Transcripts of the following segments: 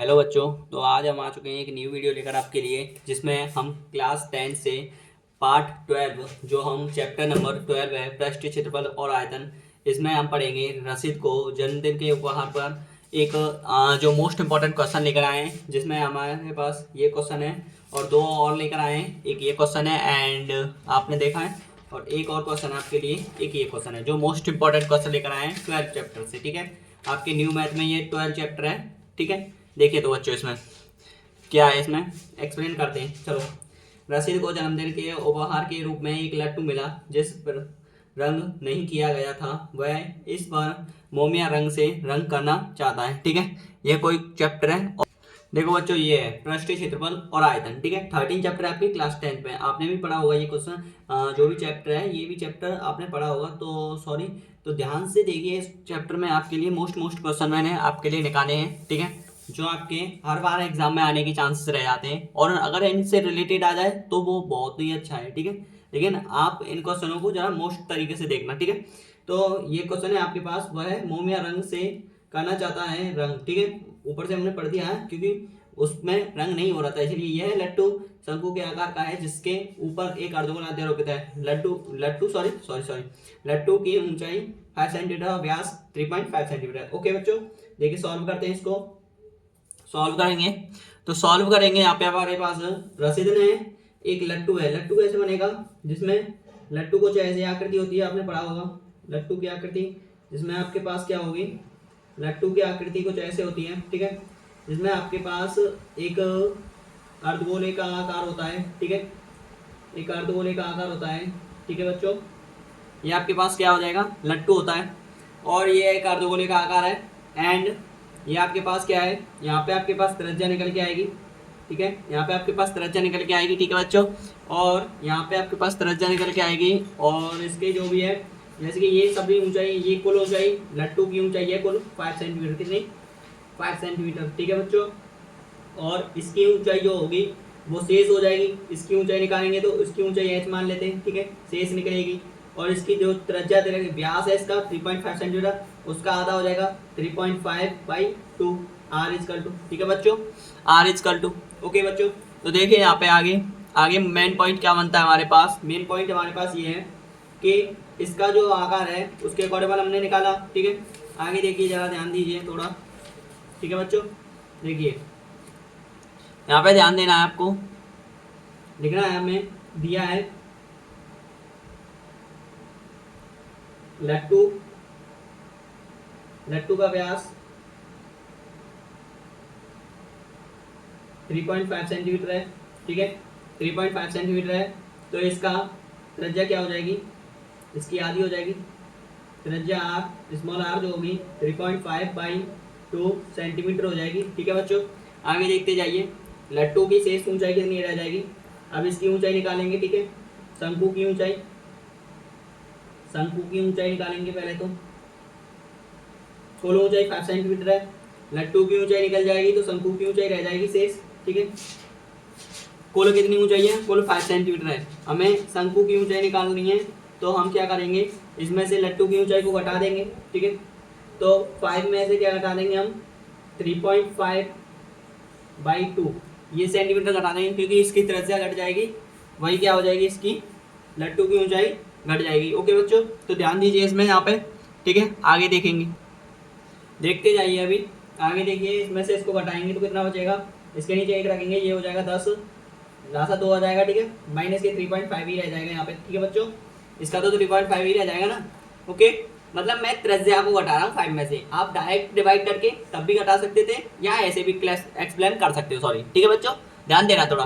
Hello बच्चों। तो आज हम आ चुके हैं एक न्यू वीडियो लेकर आपके लिए, जिसमें हम क्लास 10 से पार्ट 12 जो हम चैप्टर नंबर 12 है पृष्ठ क्षेत्रफल और आयतन, इसमें हम पढ़ेंगे रसीद को जन्मदिन के उपहार पर एक जो मोस्ट इम्पॉर्टेंट क्वेश्चन लेकर आए हैं, जिसमें हमारे पास ये क्वेश्चन है और दो और लेकर आए हैं। एक ये क्वेश्चन है एंड आपने देखा है, और एक और क्वेश्चन है आपके लिए, एक ये क्वेश्चन है जो मोस्ट इंपॉर्टेंट क्वेश्चन लेकर आए हैं 12 चैप्टर से। ठीक है, आपके न्यू मैथ में ये 12 चैप्टर है। ठीक है, देखिए तो बच्चों इसमें क्या है, इसमें एक्सप्लेन करते हैं। चलो, रसीद को जन्मदिन के उपहार के रूप में एक लट्टू मिला जिस पर रंग नहीं किया गया था। वह इस बार मोमिया रंग से रंग करना चाहता है। ठीक है, ये कोई चैप्टर है। देखो बच्चों, ये है पृष्ठीय क्षेत्रफल और आयतन। ठीक है, 13 चैप्टर है आपकी क्लास 10 में, आपने भी पढ़ा होगा ये क्वेश्चन। जो भी चैप्टर है, ये भी चैप्टर आपने पढ़ा होगा, तो सॉरी, तो ध्यान से देखिए। इस चैप्टर में आपके लिए मोस्ट क्वेश्चन मैंने आपके लिए निकाले हैं। ठीक है, जो आपके हर बार एग्जाम में आने के चांसेस रह जाते हैं, और अगर इनसे रिलेटेड आ जाए तो वो बहुत ही अच्छा है। ठीक है, लेकिन आप इन क्वेश्चनों को जरा मोस्ट तरीके से देखना। ठीक है, तो ये क्वेश्चन है आपके पास, वह है मोमिया रंग से करना चाहता है रंग। ठीक है, ऊपर से हमने पढ़ दिया है क्योंकि उसमें रंग नहीं हो रहा था, इसलिए यह लट्टू शंकु के आकार का है जिसके ऊपर एक अर्धगोलाकार होता है। लट्टू की ऊंचाई 5 सेंटीमीटर और व्यास 3.5 सेंटीमीटर। ओके बच्चों, देखिए सॉल्व करते हैं इसको। सॉल्व करेंगे तो सॉल्व करेंगे, यहाँ पे हमारे पास रसीद ने एक लट्टू है। लट्टू कैसे बनेगा, जिसमें लट्टू को ऐसे आकृति होती है, आपने पढ़ा होगा लट्टू की आकृति, जिसमें आपके पास क्या होगी, लट्टू की आकृति कुछ ऐसे होती है। ठीक है, जिसमें आपके पास एक अर्धगोले का आकार होता है। ठीक है, एक अर्धगोले का आकार होता है। ठीक है बच्चों, ये आपके पास क्या हो जाएगा, लट्टू होता है, और ये एक अर्धगोले का आकार है। एंड ये आपके पास क्या है, यहाँ पे आपके पास त्रिज्या निकल के आएगी। ठीक है, यहाँ पे आपके पास त्रिज्या निकल के आएगी। ठीक है बच्चों, और यहाँ पे आपके पास त्रिज्या निकल के आएगी, और इसके जो भी है, जैसे कि ये सभी ऊंचाई, ये कुल ऊंचाई, लट्टू की ऊंचाई है कुल 5 सेंटीमीटर। कितनी, 5 सेंटीमीटर। ठीक है बच्चों, और इसकी ऊंचाई जो होगी वो शेष हो जाएगी। इसकी ऊंचाई निकालेंगे तो इसकी ऊंचाई h मान लेते हैं। ठीक है, शेष निकलेगी, और इसकी जो त्रिज्या व्यास है इसका 3.5 सेंटीमीटर, उसका आधा हो जाएगा 3.5/2 r/2। ठीक है बच्चों, r/2। ओके बच्चों, तो देखिए यहाँ पे आगे आगे मेन पॉइंट क्या बनता है हमारे पास। मेन पॉइंट हमारे पास ये है कि इसका जो आकार है उसके अकॉर्डिंग हमने निकाला। ठीक है, आगे देखिए, जरा ध्यान दीजिए थोड़ा। ठीक है बच्चों, देखिए यहाँ पे ध्यान देना है आपको, लिखना है, हमें दिया है लट्टू का व्यास 3.5 सेंटीमीटर है। ठीक है, 3.5 सेंटीमीटर है, तो इसका त्रिज्या क्या हो जाएगी, इसकी आधी हो जाएगी। त्रिज्या आर, स्मॉल आर जो होगी 3.5/2 सेंटीमीटर हो जाएगी। ठीक है बच्चों, आगे देखते जाइए। लट्टू की शेष ऊंचाई कितनी रह जाएगी, अब इसकी ऊंचाई निकालेंगे। ठीक है, शंकु की ऊंचाई निकालेंगे पहले तो। कुल ऊंचाई 5 सेंटीमीटर है, लट्टू की ऊंचाई निकल जाएगी तो शंकु की ऊंचाई रह जाएगी शेष। ठीक है, कुल कितनी ऊंचाई है, कुल 5 सेंटीमीटर है, हमें शंकु की ऊंचाई निकालनी है, तो हम क्या करेंगे, इसमें से लट्टू की ऊंचाई को घटा देंगे। ठीक है, तो 5 में से क्या घटा देंगे हम, 3.5/2 ये सेंटीमीटर घटा देंगे, क्योंकि इसकी त्रिज्या घट जाएगी, वही क्या हो जाएगी, इसकी लट्टू की ऊंचाई घट जाएगी। ओके बच्चों, तो ध्यान दीजिए इसमें यहाँ पे। ठीक है, आगे देखेंगे, देखते जाइए। अभी आगे देखिए, इसमें से इसको घटाएंगे तो कितना बचेगा, इसके नीचे 1 रखेंगे, ये हो जाएगा 10, लासा 2 आ जाएगा। ठीक है, माइनस के 3.5 ही रह जाएगा यहाँ पे। ठीक है बच्चों, इसका तो 3.5 ही रह जाएगा ना। ओके, मतलब मैं त्रिज्या को घटा रहा हूँ 5 में से, आप डायरेक्ट डिवाइड करके तब भी घटा सकते थे, या ऐसे भी एक्सप्लेन कर सकते हो। सॉरी, ठीक है बच्चों, ध्यान देना थोड़ा।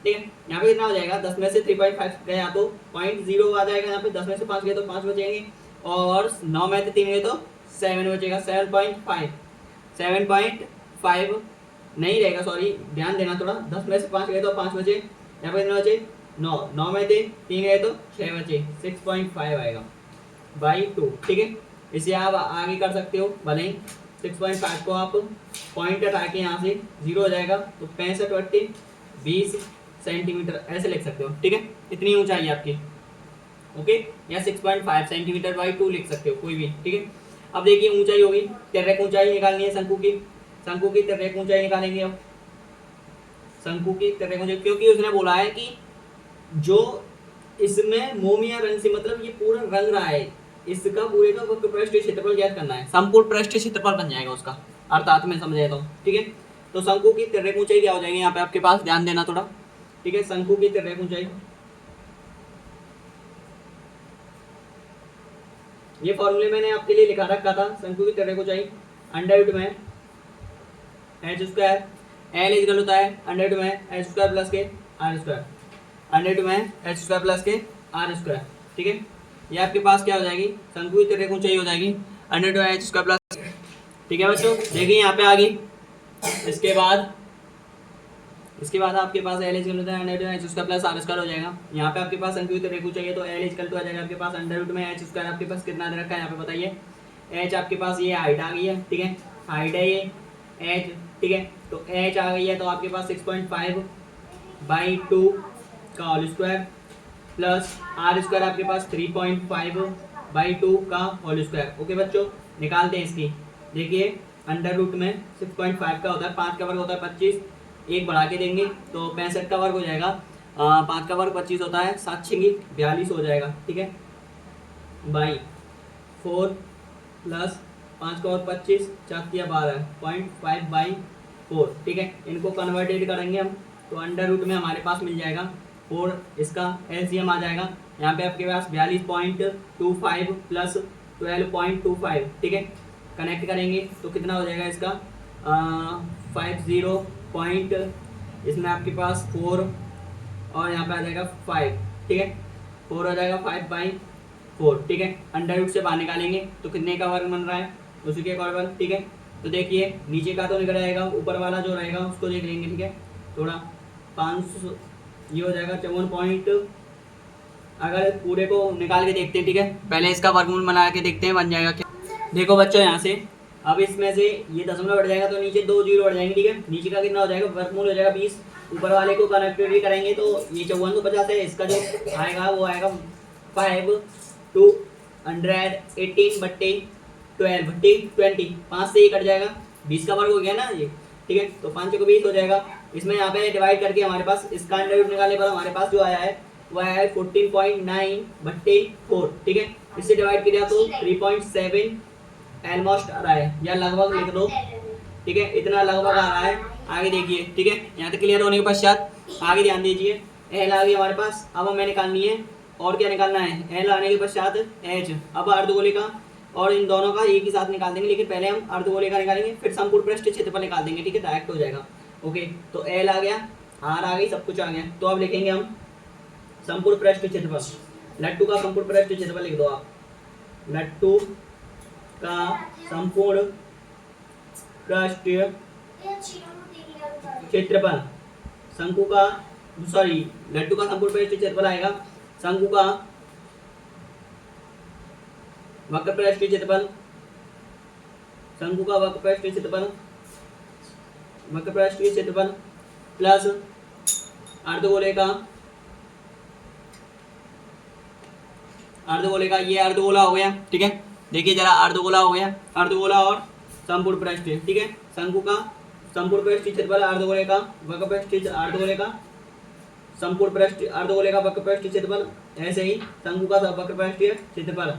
ठीक है, यहाँ पे कितना हो जाएगा, 10 में से 3.5 गया तो 0.0 आ जाएगा यहाँ पे, 10 में से 5 गए तो 5 बचेंगे, और 9 में से 3 गए तो 7 बचेगा। 7.5 नहीं रहेगा, सॉरी ध्यान देना थोड़ा। 10 में से 5 गए तो 5 बचे, यहाँ पे कितना बचे, 9 में से 3 गए तो 6 बचे, 6.5 आएगा बाई 2। ठीक है, इसे आप आगे कर सकते हो, भले ही 6.5 को आप पॉइंट हटा के यहाँ से 0 हो जाएगा, तो 65/20 सेंटीमीटर ऐसे लिख सकते हो। ठीक है, इतनी ऊंचाई है आपकी। ओके, या 6.5 सेंटीमीटर/2 लिख सकते हो कोई भी। ठीक है, अब देखिए ऊंचाई होगी, डायरेक्ट ऊंचाई निकालनी है शंकु की। शंकु की तिर्यक ऊंचाई निकालेंगे अब। शंकु की तिर्यक ऊंचाई, क्योंकि उसने बोला है कि जो इसमें मोम या रंग से मतलब ये पूरा रंग रहा है, इसका पूरे का वक्र पृष्ठ क्षेत्रफल ज्ञात करना है। संपूर्ण पृष्ठ क्षेत्रफल बन जाएगा उसका, अर्थात में समझे तो ठीक है। तो शंकु की तिर्यक ऊंचाई क्या हो जाएगी यहाँ पे आपके पास, ध्यान देना थोड़ा, ठीक है। शंकु की तिर्यक ऊंचाई, ये फॉर्मूले मैंने आपके लिए लिखा रखा था। शंकु की तिर्यक ऊंचाई अंडर रूट में एच स्क्वायर, एल इक्वल होता है अंडर रूट में एच स्क्वायर प्लस के आर स्क्वायर, अंडर रूट में एच स्क्वायर प्लस के आर स्क्वायर, ठीक है। ये आपके पास क्या हो जाएगी, शंकु की तिर्यक ऊंचाई हो जाएगी अंडर रूट में एच स्क्वायर प्लस, ठीक है बच्चों। देखिए यहाँ पे आ गई। इसके बाद आपके पास एल इक्वल होता है अंडर रूट में h square plus r square हो जाएगा। यहाँ पे आपके पास शंकु की तिर्यक ऊंचाई है तो एल इक्वल टू आ जाएगा आपके पास अंडर रूट में एच स्क्वायर, आपके पास कितना दे रखा है यहाँ पे बताइए। एच आपके पास ये हाइट आ गई है, ठीक है, हाइट है ये एच, ठीक है। तो एच आ गई है तो आपके पास 6.5/2 का whole square plus r square आपके पास 3.5/2 का होल स्क्वायर। ओके बच्चों, निकालते हैं इसकी। देखिए अंडर रूट में 6.5 का होता है, 5 का वर्ग होता है 25, एक बढ़ा के देंगे तो 65 का वर्ग हो जाएगा। 5 का वर्ग 25 होता है, 7 छिंगी 42 हो जाएगा, ठीक है, बाई 4 प्लस 5 का वर्ग 25, 4×12.5/4, ठीक है। इनको कन्वर्टेड करेंगे हम तो अंडर रूट में हमारे पास मिल जाएगा 4, इसका एलसीएम आ जाएगा यहाँ पे आपके पास 42.25 प्लस 12.25, ठीक है। कनेक्ट करेंगे तो कितना हो जाएगा इसका 50 पॉइंट, इसमें आपके पास 4 और यहाँ पे आ जाएगा 5, ठीक है, 4 हो जाएगा 5/4, ठीक है। अंडर रूट से बाहर निकालेंगे तो कितने का वर्ग बन रहा है उसी के अकॉर्डिंग, ठीक है। तो देखिए नीचे का तो निकल आएगा, ऊपर वाला जो रहेगा उसको देख लेंगे, ठीक है। थोड़ा 500 ये हो जाएगा 54 पॉइंट, अगर पूरे को निकाल के देखते हैं, ठीक है, पहले इसका वर्गमूल बना के देखते हैं बन जाएगा क्या। देखो बच्चों यहाँ से अब इसमें से ये दशमलव बढ़ जाएगा तो नीचे 2 जीरो बढ़ जाएंगे, ठीक है। नीचे का कितना हो जाएगा, वर्गमूल हो जाएगा 20, ऊपर वाले को कनेक्टिविटी करेंगे तो ये 54 तो 50 है, इसका जो आएगा वो आएगा 5/218/12/20, 5 से ये कट जाएगा, 20 का वर्ग हो गया ना ये, ठीक है। तो 5 को 20 हो जाएगा, इसमें यहाँ पे डिवाइड करके हमारे पास इसका अंडर रूट निकालने पर हमारे पास जो आया है वो आया है 14.9/4, ठीक है। इससे डिवाइड किया तो 3.7 ऑलमोस्ट आ रहा है, या लगभग लिख दो, ठीक है, इतना लगभग आ रहा है। आगे देखिए, ठीक है, यहाँ तक क्लियर होने के पश्चात आगे ध्यान दीजिए, एल आ गई हमारे पास, अब हमें निकालनी है और क्या निकालना है, एल आने के पश्चात एच। अब अर्धगोले का और इन दोनों का एक ही साथ निकाल देंगे, लेकिन पहले हम अर्धगोले का निकालेंगे फिर संपूर्ण पृष्ठ क्षेत्रफल निकाल देंगे, ठीक है, डायरेक्ट हो जाएगा। ओके, तो एल आ गया, आर आ गई, सब कुछ आ गया। तो अब लिखेंगे हम संपूर्ण पृष्ठ क्षेत्रफल, लट्टू का संपूर्ण पृष्ठ क्षेत्रफल लिख दो आप, लट्टू का संपूर्ण पृष्ठ क्षेत्रफल, शंकु का सॉरी लट्टू का संपूर्ण पृष्ठ क्षेत्रफल आएगा शंकु का वक्र पृष्ठ क्षेत्रफल, शंकु का वक्र पृष्ठ क्षेत्रफल, वक्र पृष्ठ क्षेत्रफल प्लस अर्धगोले का ये अर्धगोला हो गया, ठीक है। देखिए जरा अर्धगोला हो गया, अर्धगोला और संपूर्ण पृष्ठ, ठीक है। शंकु का संपूर्ण पृष्ठ क्षेत्रफल, अर्धगोले का वक्र पृष्ठ, अर्धगोले का संपूर्ण पृष्ठ, अर्धगोले का वक्र पृष्ठ क्षेत्रफल, ऐसे ही शंकु का वक्र पृष्ठ क्षेत्रफल।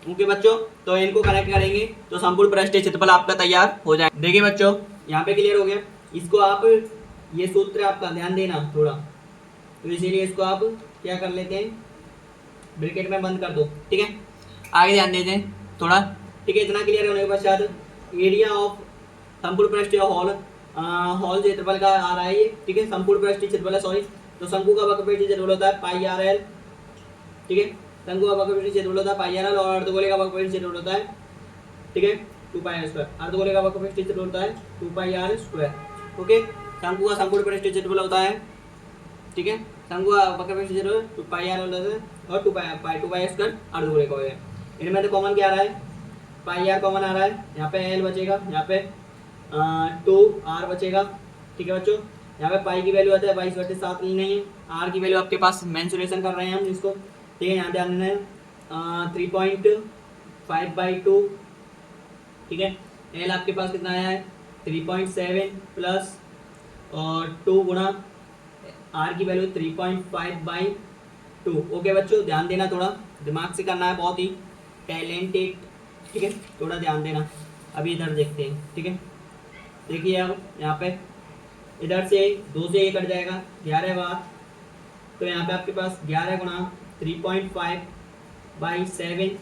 ओके बच्चों, तो इनको कनेक्ट करेंगे तो संपूर्ण पृष्ठ क्षेत्रफल आपका तैयार हो जाए। देखिए बच्चों यहाँ पे क्लियर हो गया, इसको आप ये सूत्र आपका ध्यान देना थोड़ा, तो इसीलिए इसको आप क्या कर लेते हैं, ब्रैकेट में बंद कर दो, ठीक है। आगे ध्यान देते हैं थोड़ा, ठीक है। इतना क्लियर होने के पश्चात एरिया ऑफ संपूर्ण पृष्ठ हॉल क्षेत्रफल का आ रहा है ये, ठीक है, संपूर्ण पृष्ठ क्षेत्रफल है, सॉरी। तो शंकु का वक्र पृष्ठ क्षेत्रफल होता है पाई आर एल, ठीक है, शंकु का वक्र पृष्ठ क्षेत्रफल होता है पाई आर एल, और अर्धगोले का वक्र पृष्ठ क्षेत्रफल होता है, ठीक है, 2 पाई आर स्क्वायर। अर्धगोले का वक्र पृष्ठ क्षेत्रफल होता है 2 पाई आर स्क्वायर। ओके, शंकु का संपूर्ण पृष्ठ क्षेत्रफल होता है, ठीक है, शंकु का वक्र पृष्ठ क्षेत्रफल 2 पाई आर होता है और 2 पाई स्क्वायर अर्धगोले का हो गया। इनमें तो कॉमन क्या आ रहा है, पाई आर कॉमन आ रहा है, यहाँ पे एल बचेगा, यहाँ पे 2 आर बचेगा, ठीक है बच्चों। यहाँ पे पाई की वैल्यू आता है 22/7 नहीं है, आर की वैल्यू आपके पास मेंसुरेशन कर रहे हैं हम इसको, ठीक है, यहाँ ध्यान देना है 3.5 3.5/2, ठीक है। एल आपके पास कितना आया है 3.7 प्लस और 2 गुणा आर की वैल्यू 3.5/2। ओके बच्चों, ध्यान देना, थोड़ा दिमाग से करना है, बहुत ही टैलेंटेड, ठीक है, थोड़ा ध्यान देना। अभी इधर देखते हैं, ठीक है। देखिए अब यहाँ पे इधर से 2 से 1 कट जाएगा, 11 बार, तो यहाँ पे आपके पास 11 गुणा 3.5/7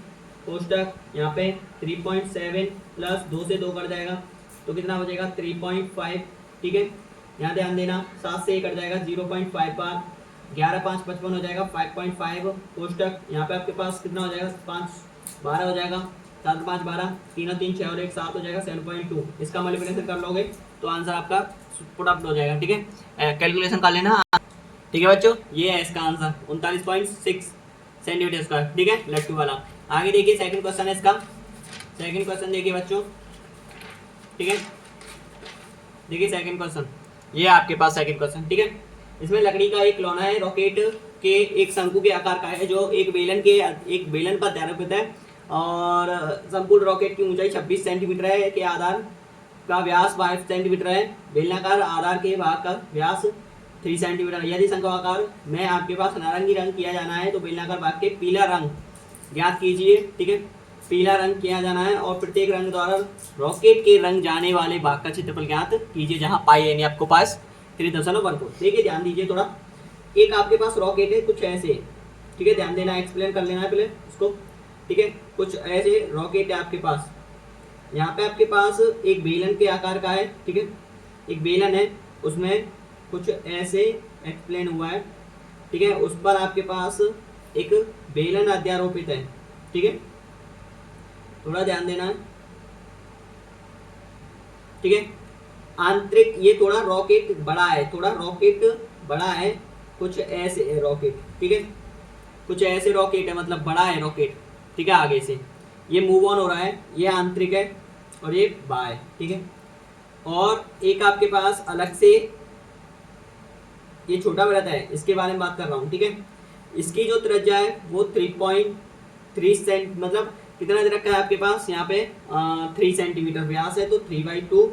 कोष्टक, यहाँ पे 3.7 प्लस 2 से 2 कट जाएगा, तो कितना बचेगा 3.5, ठीक है। यहाँ ध्यान देना, 7 से 1 कट जाएगा 0.5 बार, 11 5 55 हो जाएगा 5.5 कोष्टक, यहाँ पे आपके पास कितना हो जाएगा 5 12 हो जाएगा, 7 5 12, 3 3 6 और 1 7 हो जाएगा 7.2। इसका मल्टीप्लिकेशन कर लोगे तो आंसर आपका पुट अप हो जाएगा, ठीक है। कैलकुलेशन कर लेना, ठीक है बच्चों। ये है इसका आंसर 39.6 सेंटीमीटर स्क्वायर, ठीक है, लट्टू वाला। आगे देखिए सेकंड क्वेश्चन है इसका। सेकंड क्वेश्चन देखिए बच्चों, ठीक है। देखिए सेकंड क्वेश्चन, ये आपके पास सेकंड क्वेश्चन, ठीक है। इसमें लकड़ी का एक खिलौना है, रॉकेट के एक शंकु के आकार का है, जो एक बेलन पर तैरता है, और संपूर्ण रॉकेट की ऊंचाई 26 सेंटीमीटर है, के आधार का व्यास 5 सेंटीमीटर है, बेलनाकार आधार के भाग का व्यास 3 सेंटीमीटर। यदि शंक्वाकार में आपके पास नारंगी रंग किया जाना है तो बेलनाकार भाग के पीला रंग ज्ञात कीजिए, ठीक है। पीला रंग किया जाना है और प्रत्येक रंग द्वारा रॉकेट के रंग जाने वाले भाग का क्षेत्रफल ज्ञात कीजिए, जहां पाई यानी आपको पास 3.14। देखिए ध्यान दीजिए थोड़ा, एक आपके पास रॉकेट है कुछ ऐसे, ठीक है, ध्यान देना, एक्सप्लेन कर लेना है पहले इसको, ठीक है। कुछ ऐसे रॉकेट है आपके पास, यहाँ पे आपके पास एक बेलन के आकार का है, ठीक है, एक बेलन है, उसमें कुछ ऐसे एक्सप्लेन हुआ है, ठीक है। उस पर आपके पास एक बेलन अध्यारोपित है, ठीक है, थोड़ा ध्यान देना है, ठीक है। आंतरिक ये थोड़ा रॉकेट बड़ा है, थोड़ा रॉकेट बड़ा है, कुछ ऐसे रॉकेट, ठीक है, कुछ ऐसे रॉकेट है, मतलब बड़ा है रॉकेट, ठीक है। आगे से ये मूव ऑन हो रहा है, ये आंतरिक है और ये बाह्य, ठीक है। और एक आपके पास अलग से ये छोटा वृत्त है, इसके बारे में बात कर रहा हूँ, ठीक है। इसकी जो त्रिज्या है वो 3.3 सेंट, मतलब कितना दे रखा है आपके पास यहाँ पे 3 सेंटीमीटर व्यास है, तो 3/2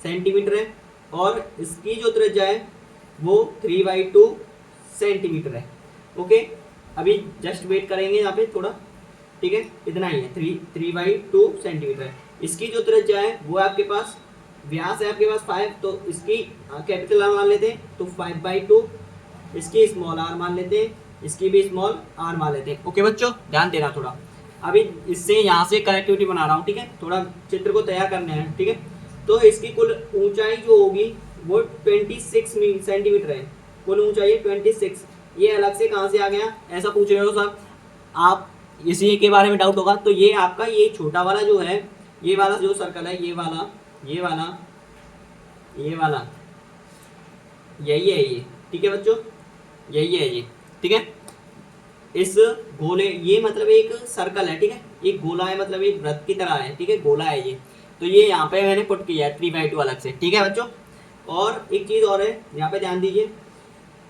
सेंटीमीटर है, और इसकी जो त्रिज्या है वो 3/2 सेंटीमीटर है। ओके, अभी जस्ट वेट करेंगे यहाँ पे थोड़ा, ठीक है, इतना ही है, 3/2 सेंटीमीटर है। इसकी जो त्रिज्या है वो आपके पास, व्यास है आपके पास 5, तो इसकी कैपिटल आर मान लेते हैं, तो 5/2, इसकी स्मॉल आर मान लेते हैं, इसकी भी स्मॉल आर मान लेते हैं। ओके बच्चों, ध्यान देना थोड़ा, अभी इससे यहाँ से कनेक्टिविटी बना रहा हूँ, ठीक है, थोड़ा चित्र को तैयार करने हैं, ठीक है। तो इसकी कुल ऊंचाई जो होगी वो 26 सेंटीमीटर है, कुल ऊंचाई 26। ये अलग से कहाँ से आ गया, ऐसा पूछ रहे हो सर आप, इसी के बारे में डाउट होगा। तो ये आपका ये छोटा वाला जो है, ये वाला जो सर्कल है, ये वाला, ये वाला, ये वाला, यही है ये, ठीक है बच्चों, यही है ये, ठीक है। इस गोले, ये मतलब एक सर्कल है, ठीक है, एक गोला है, मतलब एक वृत्त की तरह है, ठीक है, गोला है ये। तो ये यहाँ पे मैंने पुट किया है 3/2 अलग से, ठीक है बच्चों। और एक चीज और है, यहाँ पे ध्यान दीजिए,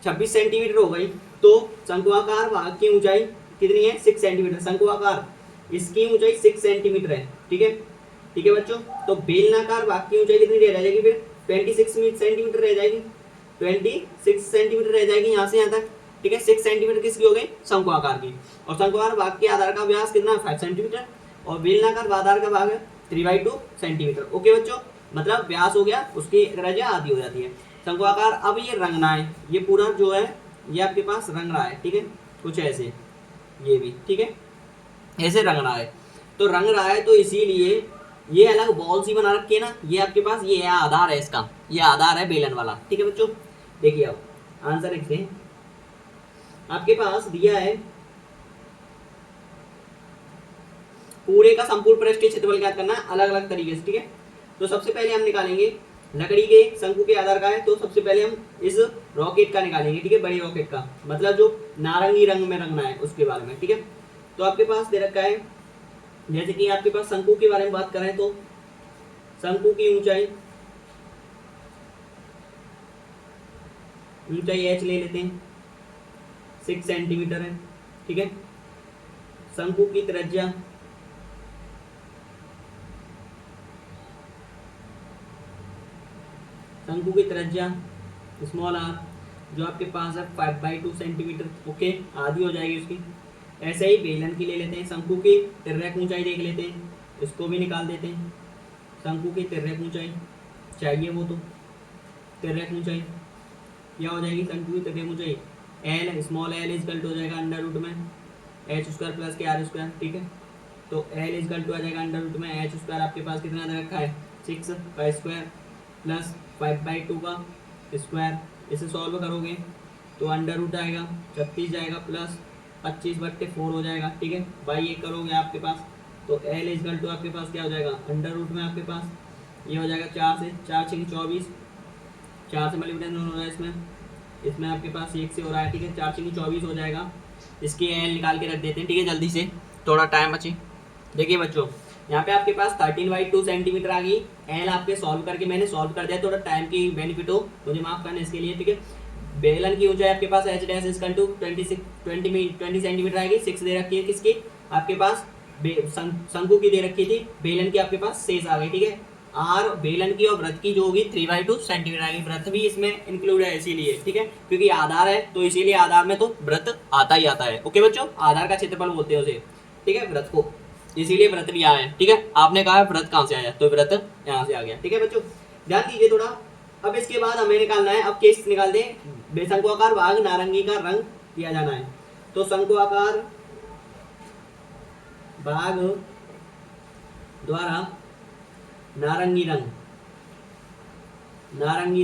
26 सेंटीमीटर हो गई, तो शंक्वाकार भाग की ऊंचाई कितनी है 6 सेंटीमीटर, शंक्वाकार इसकी ऊंचाई 6 सेंटीमीटर है, ठीक है, ठीक है बच्चों। तो बेलनाकार भाग की ऊंचाई कितनी रह जाएगी फिर 26 सेंटीमीटर रह जाएगी, 26 सेंटीमीटर रह जाएगी यहाँ से यहाँ तक, ठीक है। 6 सेंटीमीटर किसकी हो गई, शंक्वाकार की, और शंक्वाकार भाग के आधार का व्यास कितना 5 सेंटीमीटर, और बेलनाकार आधार का भाग है 3/2 सेंटीमीटर। ओके बच्चों, मतलब व्यास हो गया, उसकी त्रिज्या आधी हो जाती है शंक्वाकार। अब ये रंगना है, ये पूरा जो है ये आपके पास रंग रहा है, ठीक है, कुछ ऐसे, ये भी, ठीक है, ऐसे रंग रहा है। तो रंग रहा है तो इसीलिए ये अलग बॉल सी बना रखी है ना, ये आपके पास ये है आधार है इसका, ये आधार है बेलन वाला, ठीक है बच्चों। देखिए अब आंसर लिखते हैं, आपके पास दिया है पूरे का संपूर्ण पृष्ठीय क्षेत्रफल ज्ञात करना है अलग अलग तरीके से, ठीक है। तो सबसे पहले हम निकालेंगे लकड़ी के शंकु के आधार का है, तो सबसे पहले हम इस रॉकेट का निकालेंगे, ठीक है, बड़ी रॉकेट का, मतलब जो नारंगी रंग में रंगना है उसके बारे में, ठीक है। तो आपके पास दे रखा है, जैसे कि आपके पास शंकु के बारे में बात करें तो शंकु की ऊंचाई h ले लेते हैं, 6 सेंटीमीटर है, ठीक है। शंकु की त्रिज्या शंकु की त्रिज्या स्मॉल आर जो आपके पास है 5/2 सेंटीमीटर, ओके, आधी हो जाएगी उसकी। ऐसे ही बेलन की ले लेते हैं, शंकु की तिर्यक ऊंचाई देख लेते हैं, इसको भी निकाल देते हैं। शंकु की तिर्यक ऊंचाई चाहिए वो, तो तिर्यक ऊंचाई क्या हो जाएगी, शंकु की तिर्यक ऊंचाई l small l is equal to हो जाएगा अंडर रूट में एच स्क्वायर प्लस के आर स्क्वायर, ठीक है। तो एल इजकल टू आ जाएगा अंडर रूट में एच स्क्वायर आपके पास कितना दे रखा है 6 का स्क्वायर प्लस 5/2 का स्क्वायर। इसे सॉल्व करोगे तो अंडर रूट आएगा 36 जाएगा प्लस 25/4 हो जाएगा, ठीक है। बाई एक करोगे आपके पास तो एल इजकल टू आपके पास क्या हो जाएगा अंडर रूट में आपके पास ये हो जाएगा 4 से 4 6 24, 4 से मल्टीप्लाई हो रहा है इसमें आपके पास 1 से हो रहा है, ठीक है। 4 6 24 हो जाएगा। इसकी एल निकाल के रख देते हैं, ठीक है, जल्दी से, थोड़ा टाइम बचे। देखिए बच्चों यहाँ पे आपके पास 13/2 सेंटीमीटर आ गई। एल आपके सॉल्व करके मैंने सॉल्व कर दिया, थोड़ा टाइम की बेनिफिट हो मुझे माफ करना इसके लिए, ठीक है। बेलन की ऊंचाई आपके पास H dash equal to 20 centimetre आएगी। 6 दे रखी है किसकी आपके पास शंकु की दे रखी थी, बेलन की आपके पास 6 आ गई, ठीक है। आर बेलन की और व्रत की जो होगी 3/2 सेंटीमीटर आएगी। व्रत भी इसमें इंक्लूड है इसीलिए, ठीक है, क्योंकि आधार है तो इसीलिए आधार में तो व्रत आता ही आता है, ओके बच्चों। आधार का क्षेत्रफल बोलते हैं उसे, ठीक है, व्रत को, इसीलिए व्रत भी आया है, ठीक है। आपने कहा व्रत कहाँ से आया, तो व्रत यहाँ से आ गया, ठीक है बच्चों, ध्यान दीजिए थोड़ा। अब इसके बाद हमें निकालना है, अब केस निकाल दें, बेशंकुआकार भाग नारंगी का रंग दिया जाना है। तो शंकुआकार भाग द्वारा नारंगी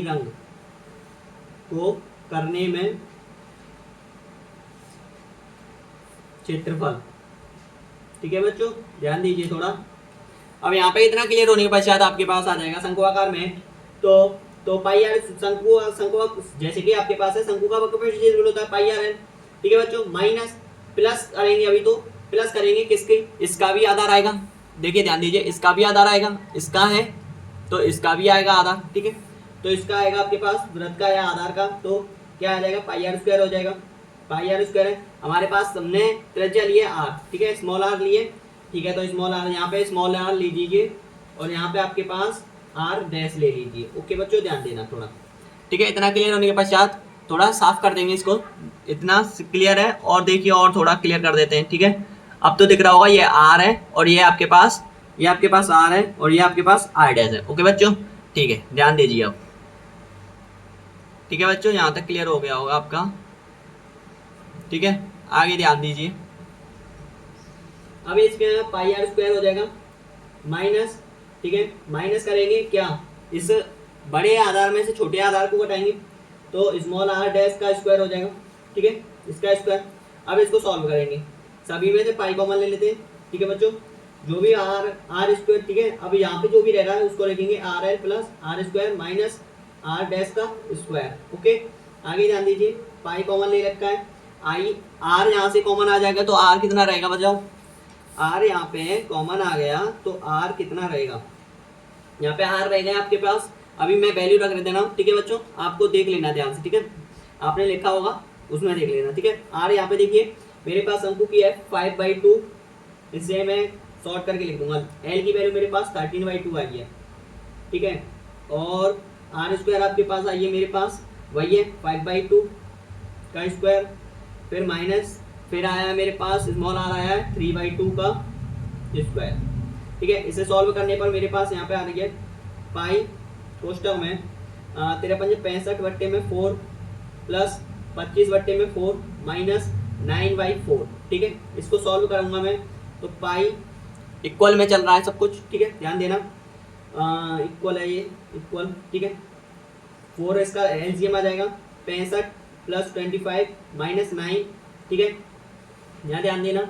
रंग को करने में क्षेत्रफल, ठीक है बच्चों, ध्यान दीजिए थोड़ा। अब यहाँ पे इतना क्लियर होने के पश्चात आपके पास आ जाएगा शंकुआकार में तो पाई आर शंकु जैसे कि आपके पास है शंकु का वक्रफल क्षेत्रफल होता है पाई आर है, ठीक है बच्चों। माइनस प्लस करेंगे, अभी तो प्लस करेंगे किसके, इसका भी आधार आएगा, देखिए ध्यान दीजिए, इसका भी आधार आएगा, इसका है तो इसका भी आएगा आधार, ठीक है। तो इसका आएगा आपके पास वृत्त का या आधार का, तो क्या आ जाएगा पाई आर स्क्वायर हो जाएगा। पाई आर स्क्वायर है हमारे पास, हमने त्रिज्या लिए आर, ठीक है, स्मॉल आर लिए, ठीक है। तो स्मॉल आर यहाँ पे स्मॉल आर ले लीजिए और यहाँ पे आपके पास आर डैश ले लीजिए, ओके बच्चों, ध्यान देना थोड़ा, ठीक है। इतना क्लियर होने के पश्चात थोड़ा साफ कर देंगे इसको, इतना क्लियर है, और देखिए और थोड़ा क्लियर कर देते हैं, ठीक है। अब तो दिख रहा होगा ये आर है और ये आपके पास आर है और ये आपके पास आर डैश है, ओके बच्चों, ठीक है, ध्यान दीजिए अब, ठीक है बच्चों, यहाँ तक क्लियर हो गया होगा आपका, ठीक है। आगे ध्यान दीजिए, अब इसके पाई आर स्क्वायर हो जाएगा माइनस, ठीक है, माइनस करेंगे क्या, इस बड़े आधार में से छोटे आधार को घटाएंगे तो स्मॉल आर डैश का स्क्वायर हो जाएगा, ठीक है, इसका स्क्वायर। अब इसको सॉल्व करेंगे, सभी में से पाई कॉमन ले लेते हैं, ठीक है बच्चों, जो भी आर स्क्वायर, ठीक है। अब यहाँ पे जो भी रह रहा है उसको लिखेंगे r l plus r square minus r dash का स्क्वायर, ओके। आगे ध्यान दीजिए, पाई कॉमन ले रखा है, आई आर यहाँ से कॉमन आ जाएगा तो आर कितना रहेगा बचाओ, आर यहाँ पे कॉमन आ गया तो आर कितना रहेगा, यहाँ पे आर रहेगा आपके पास, अभी मैं वैल्यू रख देना, ठीक है बच्चों, आपको देख लेना ध्यान से, ठीक है, आपने लिखा होगा उसमें देख लेना, ठीक है। आर यहाँ पे देखिए मेरे पास शंकु की है 5/2, इससे मैं शॉर्ट करके लिख दूंगा, एल की वैल्यू मेरे पास 13/2 आई है, ठीक है, और आर स्क्वायर आपके पास आई है मेरे पास वही है 5/2 का स्क्वायर, फिर माइनस, फिर आया मेरे पास स्मॉल आर आया है 3/2 का स्क्वायर, ठीक है। इसे सॉल्व करने पर मेरे पास यहाँ पे आ रही है पाई कोष्टक में 53/65/4 प्लस 25/4 माइनस 9/4, ठीक है। इसको सॉल्व करूंगा मैं तो पाई इक्वल में चल रहा है सब कुछ, ठीक है, ध्यान देना, इक्वल है ये, इक्वल, ठीक है। 4 इसका एलसीएम आ जाएगा 65 प्लस 25 माइनस 9, ठीक है, यहाँ ध्यान देना,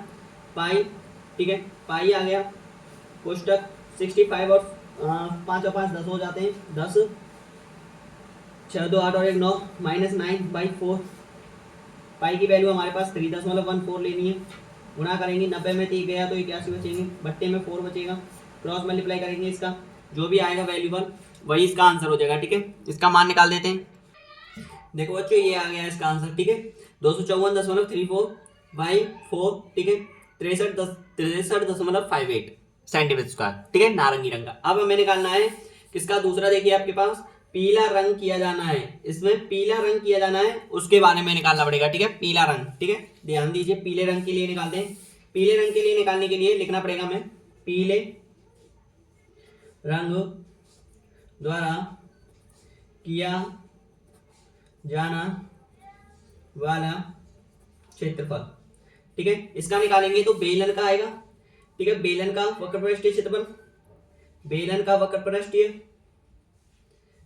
पाई, ठीक है, पाई आ गया कोष्टक 65 और 5 और 5 10 हो जाते हैं, 10 6 2 8 और 1 9 माइनस 9/4, पाई की वैल्यू हमारे पास 3.14 लेनी है, गुणा करेंगे 90 में 3 गया तो 81 बचेंगे, बट्टे में 4 बचेगा, क्रॉस मल्टीप्लाई करेंगे, इसका जो भी आएगा वैल्यूबल वही इसका आंसर हो जाएगा, ठीक है। इसका मान निकाल देते हैं, देखो बच्चों ये आ गया इसका आंसर, ठीक है, 254.34/4, ठीक है, 63.58 सेंटीमीटर स्क्वायर, ठीक है, नारंगी रंग का। अब हमें निकालना है किसका, दूसरा देखिए आपके पास पीला रंग किया जाना है, इसमें पीला रंग किया जाना है, उसके बारे में निकालना पड़ेगा। ठीक है, पीला रंग। ठीक है, ध्यान दीजिए, पीले रंग के लिए निकालते हैं। पीले रंग के लिए निकालने के लिए लिखना पड़ेगा हमें पीले रंग द्वारा किया जाना वाला क्षेत्रफल। ठीक है, इसका निकालेंगे तो बेलन का आएगा। ठीक है, बेलन का वक्रपृष्ठीय क्षेत्रफल, बेलन का वक्रपृष्ठीय,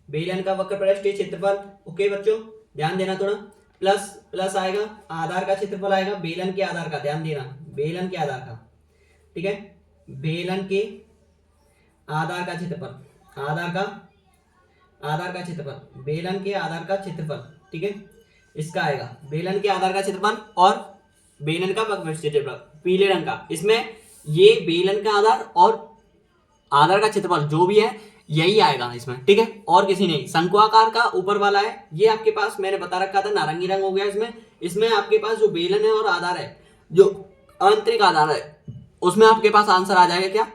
बेलन का वक्रपृष्ठीय क्षेत्रफल। ओके बच्चों, ध्यान देना थोड़ा। प्लस प्लस आएगा, आधार का क्षेत्रफल आएगा, बेलन के आधार का, ध्यान देना, बेलन के आधार का। ठीक है, बेलन के आधार का क्षेत्रफल, आधार का क्षेत्रफल, बेलन के आधार का क्षेत्रफल। ठीक है, इसका आएगा बेलन के आधार का क्षेत्रफल और बेलन का वक्रपृष्ठीय क्षेत्रफल पीले रंग का। इसमें ये बेलन का आधार और आधार का क्षेत्रफल जो भी है यही आएगा इसमें। ठीक है, और किसी नहीं। शंकुआकार का ऊपर वाला है, ये आपके पास मैंने बता रखा था नारंगी रंग हो गया। इसमें आपके पास जो बेलन है और आधार है, जो आंतरिक आधार है, उसमें आपके पास आंसर आ जाएगा क्या,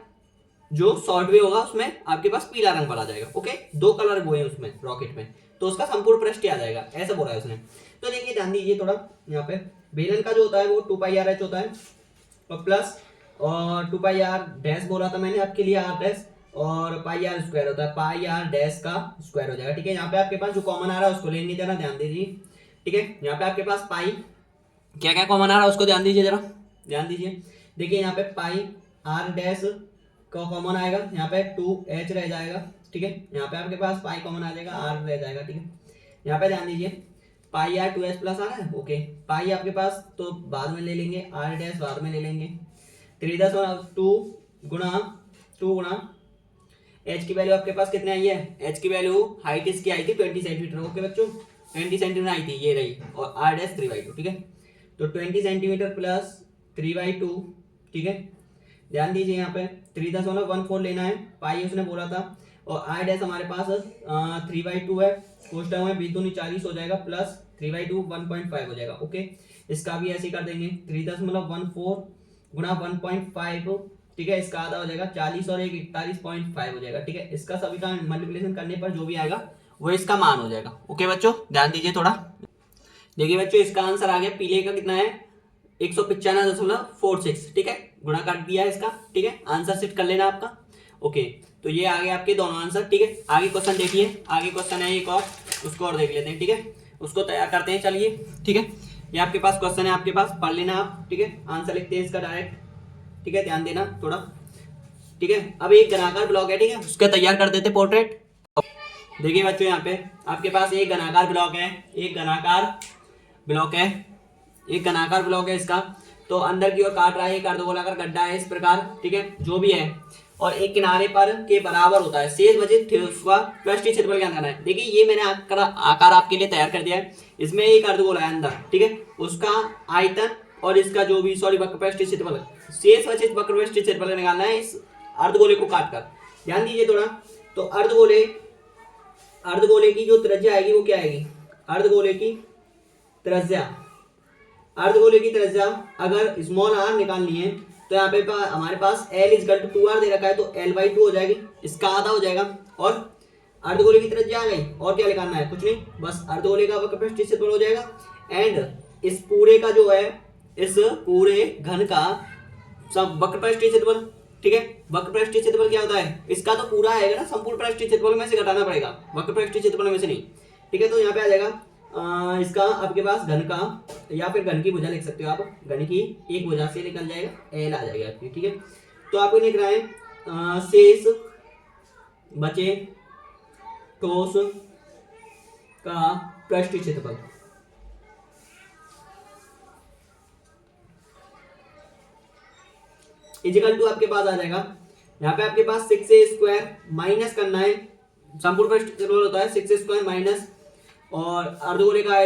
जो शॉर्ट वे होगा उसमें आपके पास पीला रंग वाला जाएगा। ओके, 2 कलर वो है उसमें रॉकेट में, तो उसका संपूर्ण पृष्ठ आ जाएगा, ऐसा बोला है उसने। तो देखिए ध्यान दीजिए थोड़ा, यहाँ पे बेलन का जो होता है वो 2πr होता है और प्लस और 2πr डैश बोला था मैंने आपके लिए, r डैश, और πr स्क्वायर होता है, πr डैश का स्क्वायर हो जाएगा। ठीक है, यहाँ पे आपके पास जो कॉमन आ रहा है उसको लेंगे जरा, ध्यान दीजिए। ठीक है, यहाँ पे आपके पास पाई, क्या क्या कॉमन आ रहा है उसको ध्यान दीजिए जरा, ध्यान दीजिए। देखिए यहाँ पे पाई r डैश का कॉमन आएगा, यहाँ पे 2h रह जाएगा। ठीक है, यहाँ पे आपके पास पाई कॉमन आ जाएगा, r रह जाएगा। ठीक है, यहाँ पे ध्यान दीजिए, पाई r 2h प्लस आ रहा है। ओके, पाई आपके पास तो बाद में ले लेंगे, r डैश बाद में ले लेंगे। 3/2 गुणा h की वैल्यू आपके पास कितने आई है, h की वैल्यू हाइट इसकी आई थी 20 सेंटीमीटर। ओके बच्चों, 20 सेंटीमीटर आई थी, ये रही, और r डैश 3/2। ठीक है, तो 20 सेंटीमीटर प्लस 3/2। ठीक है, ध्यान दीजिए यहाँ पे 3.14 लेना है, पाई उसने बोला था, और r डैश हमारे पास 3/2 है, कोष्टक में 20 दूनी 40 हो जाएगा, प्लस 3/2 1.5 हो जाएगा। ओके, इसका भी ऐसे ही कर देंगे, 3.14 गुणा 1.5। ठीक है, इसका आधा हो जाएगा 40 और 1 41.5 हो जाएगा। ठीक है, इसका सभी का मल्टीप्लिकेशन करने पर जो भी आएगा वो इसका मान हो जाएगा। ओके बच्चों, ध्यान दीजिए थोड़ा। देखिए बच्चों, इसका आंसर आ गया, पीले का कितना है 195.46। ठीक है, गुणा कर दिया इसका। ठीक है, आंसर सेट कर लेना आपका। ओके, तो ये आ गए आपके दोनों आंसर। ठीक है, आगे क्वेश्चन देखिए, आगे क्वेश्चन है एक और, उसको और देख लेते हैं। ठीक है, उसको तैयार करते हैं, चलिए। ठीक है, ये आपके पास क्वेश्चन है, आपके पास पढ़ लेना आप। ठीक है, आंसर लिखते हैं इसका डायरेक्ट। ठीक है, ध्यान देना थोड़ा। ठीक है, अब एक घनाकार ब्लॉक है, ठीक है, उसका तैयार कर देते पोर्ट्रेट। देखिए बच्चों, यहाँ पे आपके पास एक घनाकार ब्लॉक है, एक घनाकार ब्लॉक है, एक घनाकार ब्लॉक है इसका, तो अंदर की ओर काट रहा है, एक अर्धगोलाकार गड्ढा है इस प्रकार। ठीक है, जो भी है, और एक किनारे पर के बराबर होता है, शेष बचे उसका पृष्ठीय क्षेत्रफल ज्ञात करना है। देखिए ये मैंने आकार आपके लिए तैयार कर दिया है, इसमें एक अर्धगोला है अंदर। ठीक है, उसका आयतन और इसका जो भी वक्रपृष्ठीय क्षेत्रफल, शेष बचे वक्रपृष्ठीय क्षेत्रफल निकालना है इस अर्धगोले को काट कर। ध्यान दीजिए थोड़ा, तो अर्धगोले की जो त्रिज्या आएगी वो क्या आएगी, अर्धगोले की त्रिज्या अगर स्मॉल r निकालनी है तो यहाँ पे हमारे पास L = 2r दे रखा है, तो L/2 हो जाएगी, इसका आधा हो जाएगा, और अर्धगोले की त्रिज्या आ गई, और क्या निकालना है, कुछ नहीं, बस अर्धगोले का वक्रपृष्ठीय क्षेत्रफल हो जाएगा। एंड इस पूरे का जो है, इस पूरे घन का सब वक्रपृष्ठीय क्षेत्रफल। ठीक है, वक्रपृष्ठीय क्षेत्रफल क्या होता है, इसका तो पूरा आएगा ना, संपूर्ण पृष्ठीय क्षेत्रफल में से घटाना पड़ेगा, वक्रपृष्ठीय क्षेत्रफल में से नहीं। ठीक है, तो यहाँ पे आ जाएगा इसका आपके पास घन का, या फिर घन की भुजा लिख सकते हो आप, घन की एक भुजा से निकल जाएगा, L आ जाएगा आपकी। ठीक है, तो आपको लिख रहा है शेष बचे ठोस का पृष्ठीय क्षेत्रफल। इजिकल टू आपके पास आ जाएगा, यहाँ पे आपके पास 6a² माइनस करना है, संपूर्ण पृष्ठीय क्षेत्रफल होता है 6a² माइनस, और अर्धगोले का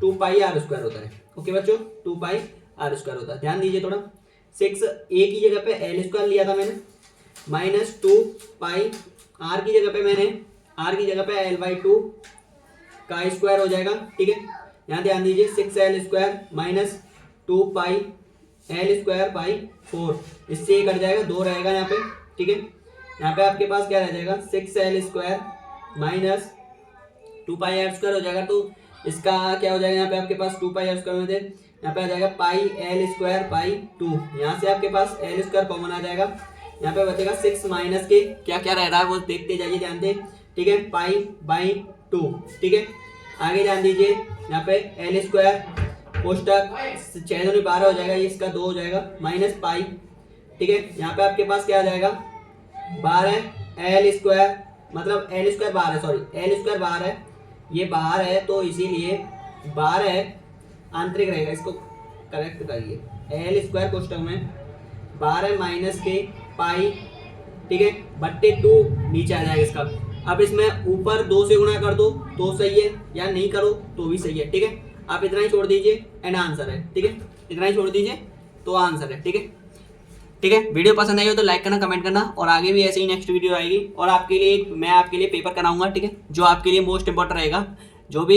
2πr² होता है। ओके बच्चों, 2πr² होता है। ध्यान दीजिए थोड़ा, 6a की जगह पे L² लिया था मैंने, माइनस 2π, r की जगह पे L/2 का स्क्वायर हो जाएगा। ठीक है, यहाँ ध्यान दीजिए, 6L² माइनस 2π L²/4, इससे ये कट जाएगा, 2 रहेगा यहाँ पे। ठीक है, यहाँ पे आपके पास क्या रह जाएगा, 6L² माइनस 2πr² हो जाएगा। तो इसका क्या हो जाएगा यहाँ पे आपके पास 2πr² में थे, यहाँ पे आ जाएगा πl²/2। यहाँ से आपके पास l² कॉमन आ जाएगा, यहाँ पे बचेगा 6 माइनस के क्या क्या रह रहा है वो देखते जाइए ध्यान से, ठीक है, π/2, ठीक है। आगे ध्यान दीजिए यहाँ पे l² कोष्टक 6 दूनी 12 हो जाएगा, ये इसका 2 हो जाएगा माइनस पाई, ठीक है। यहाँ पे आपके पास क्या आ जाएगा 12 l², मतलब l² 12, सॉरी l² 12, ये बाहर है तो इसीलिए 12 आंतरिक रहेगा, इसको करेक्ट करिए। l² कोष्टक में 12 माइनस के पाई, ठीक है, बट्टे 2 नीचे आ जाएगा इसका। अब इसमें ऊपर 2 से गुणा कर दो तो सही है, या नहीं करो तो भी सही है, ठीक है। आप इतना ही छोड़ दीजिए एंड आंसर है, ठीक है, इतना ही छोड़ दीजिए तो आंसर है, ठीक है। ठीक है, वीडियो पसंद आई हो तो लाइक करना, कमेंट करना, और आगे भी ऐसे ही नेक्स्ट वीडियो आएगी। और आपके लिए मैं आपके लिए पेपर कराऊंगा, ठीक है, जो आपके लिए मोस्ट इंपॉर्टेंट रहेगा। जो भी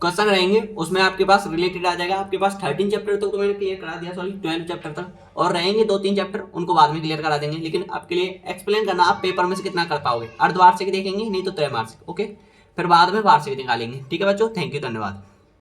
क्वेश्चन रहेंगे उसमें आपके पास रिलेटेड आ जाएगा। आपके पास 13 चैप्टर तक तो मैंने क्लियर करा दिया, सॉरी 12 चैप्टर तक, और रहेंगे 2-3 चैप्टर, उनको बाद में क्लियर करा देंगे। लेकिन आपके लिए एक्सप्लेन करना आप पेपर में से कितना कर पाओगे, अर्धवार्षिक देखेंगे नहीं तो त्रैमासिक, ओके, फिर बाद में वार्षिक निकालेंगे, ठीक है बच्चों। थैंक यू, धन्यवाद।